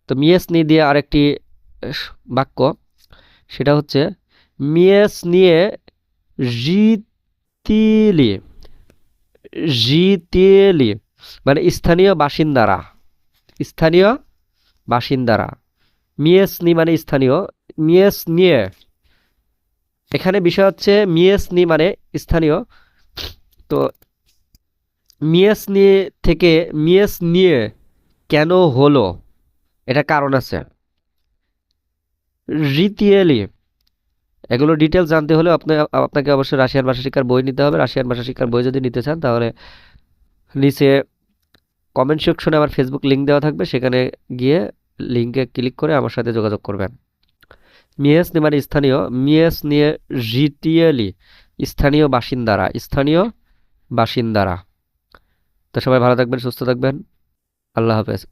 তো মিয়েসনি দিয়ে আরেকটি বাক্য, সেটা হচ্ছে মিয়েসনিয়ে জিতিলি। জিতিলি মানে স্থানীয় বাসিন্দারা, স্থানীয় বাসিন্দারা। মিয়েসনি মানে স্থানীয়, মিয়েসনিয়ে, এখানে বিষয় হচ্ছে মিয়েসনি মানে স্থানীয়। তো মিয়েসনি থেকে মিয়েসনিয়ে কেন হলো, এটা কারণ আছে। রিতিয়েলি, এগুলো ডিটেলস জানতে হলে আপনাকে অবশ্যই রাশিয়ান ভাষা শিক্ষার বই নিতে হবে। রাশিয়ান ভাষা শিক্ষার বই যদি নিতে চান তাহলে নিচে কমেন্ট সেকশনে আমার ফেসবুক লিঙ্ক দেওয়া থাকবে, সেখানে গিয়ে লিঙ্কে ক্লিক করে আমার সাথে যোগাযোগ করবেন। মিয়েসনি মানে স্থানীয়, মিয়েসনিয়ে জিটিয়েলি স্থানীয় বাসিন্দারা, স্থানীয় বাসিন্দারা। তো সবাই ভালো থাকবেন, সুস্থ থাকবেন, আল্লাহ হাফেজ।